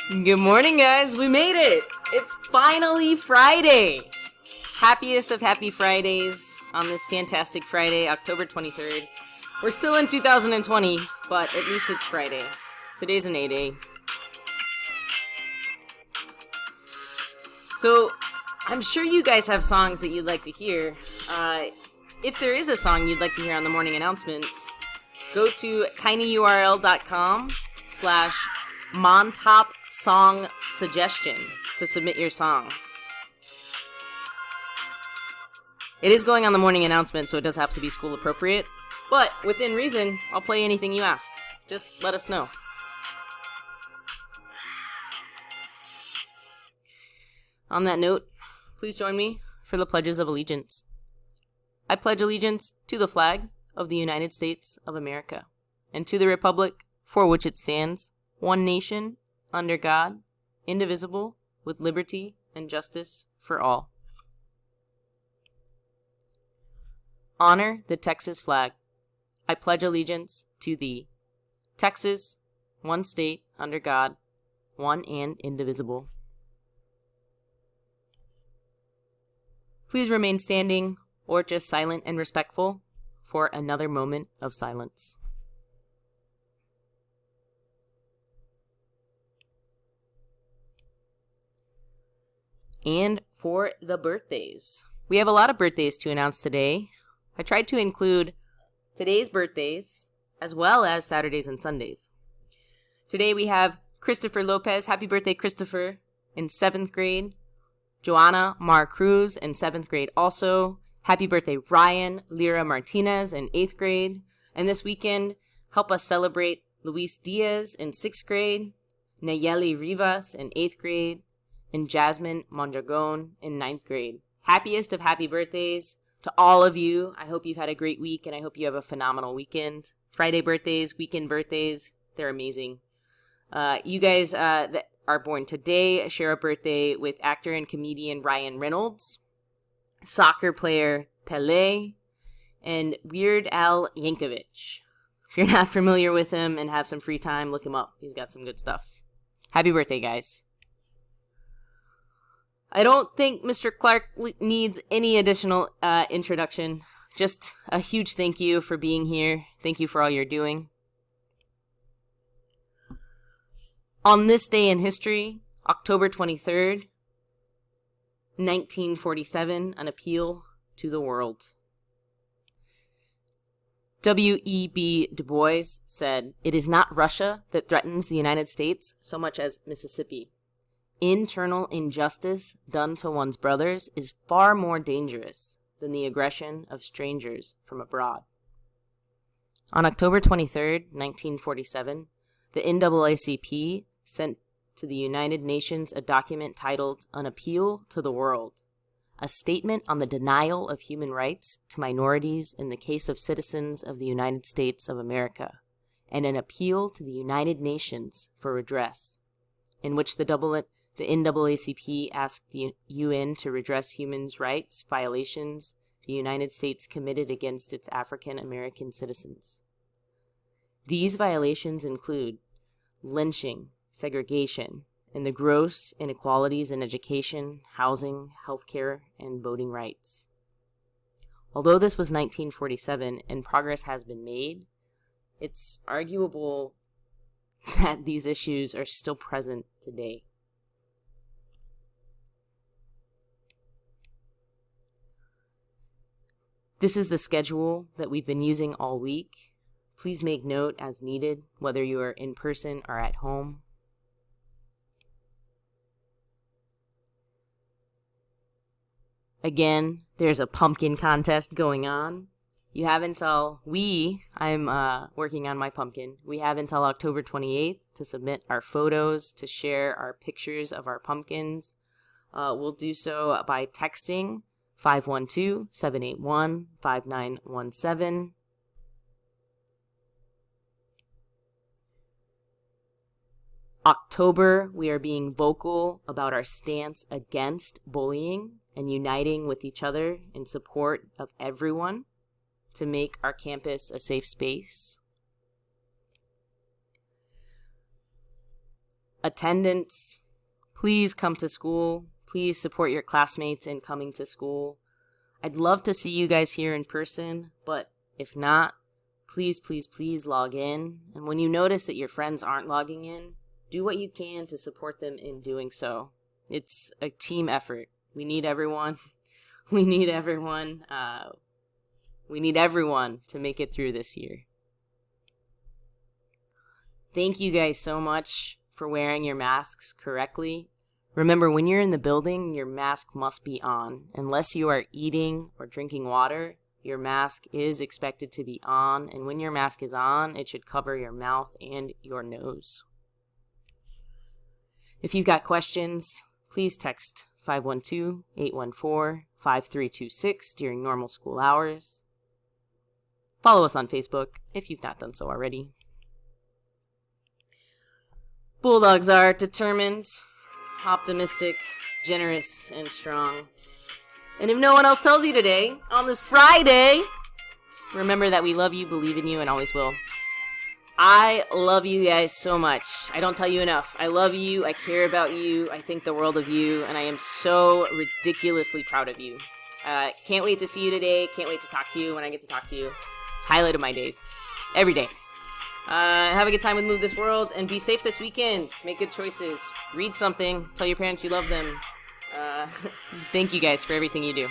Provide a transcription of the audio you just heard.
Good morning, guys. We made it. It's finally Friday. Happiest of happy Fridays on this fantastic Friday, October 23rd. We're still in 2020, but at least it's Friday. Today's an A-Day. So, I'm sure you guys have songs that you'd like to hear. If there is a song you'd like to hear on the morning announcements, go to tinyurl.com/montopsongsuggestion to submit your song. It is going on the morning announcement, so it does have to be school appropriate. But within reason, I'll play anything you ask. Just let us know. On that note, please join me for the pledges of allegiance. I pledge allegiance to the flag of the United States of America and to the republic for which it stands, one nation, under God, indivisible, with liberty and justice for all. Honor the Texas flag. I pledge allegiance to thee. Texas, one state, under God, one and indivisible. Please remain standing or just silent and respectful for another moment of silence. And for the birthdays. We have a lot of birthdays to announce today. I tried to include today's birthdays as well as Saturdays and Sundays. Today we have Christopher Lopez. Happy birthday, Christopher, in 7th grade. Joanna Mar Cruz in 7th grade also. Happy birthday, Ryan Lira Martinez in 8th grade. And this weekend, help us celebrate Luis Diaz in 6th grade, Nayeli Rivas in 8th grade, and Jasmine Mondragon in 9th grade. Happiest of happy birthdays to all of you. I hope you've had a great week, and I hope you have a phenomenal weekend. Friday birthdays, weekend birthdays, they're amazing. You guys that are born today share a birthday with actor and comedian Ryan Reynolds, soccer player Pele, and Weird Al Yankovic. If you're not familiar with him and have some free time, look him up. He's got some good stuff. Happy birthday, guys. I don't think Mr. Clark needs any additional introduction. Just a huge thank you for being here. Thank you for all you're doing. On this day in history, October 23rd, 1947, an appeal to the world. W.E.B. Du Bois said, "It is not Russia that threatens the United States so much as Mississippi. Internal injustice done to one's brothers is far more dangerous than the aggression of strangers from abroad." On October 23rd, 1947, the NAACP sent to the United Nations a document titled An Appeal to the World, a statement on the denial of human rights to minorities in the case of citizens of the United States of America, and an appeal to the United Nations for redress, in which the NAACP asked the UN to redress human rights violations the United States committed against its African American citizens. These violations include lynching, segregation, and the gross inequalities in education, housing, healthcare, and voting rights. Although this was 1947 and progress has been made, it's arguable that these issues are still present today. This is the schedule that we've been using all week. Please make note as needed, whether you are in person or at home. Again, there's a pumpkin contest going on. You have until I'm working on my pumpkin. We have until October 28th to submit our photos, to share our pictures of our pumpkins. We'll do so by texting 512-781-5917. October, we are being vocal about our stance against bullying and uniting with each other in support of everyone to make our campus a safe space. Attendance. Please come to school. Please support your classmates in coming to school. I'd love to see you guys here in person, but if not, please, please, please log in. And when you notice that your friends aren't logging in, do what you can to support them in doing so. It's a team effort. We need everyone. We need everyone. We need everyone to make it through this year. Thank you guys so much for wearing your masks correctly. Remember, when you're in the building, your mask must be on. Unless you are eating or drinking water, your mask is expected to be on. And when your mask is on, it should cover your mouth and your nose. If you've got questions, please text 512-814-5326 during normal school hours. Follow us on Facebook if you've not done so already. Bulldogs are determined, optimistic, generous, and strong. And if no one else tells you today, on this Friday, remember that we love you, believe in you, and always will. I love you guys so much. I don't tell you enough. I love you, I care about you, I think the world of you, and I am so ridiculously proud of you. Can't wait to see you today, can't wait to talk to you when I get to talk to you. It's the highlight of my days. Every day. Have a good time with Move This World, and be safe this weekend. Make good choices. Read something. Tell your parents you love them. Thank you guys for everything you do.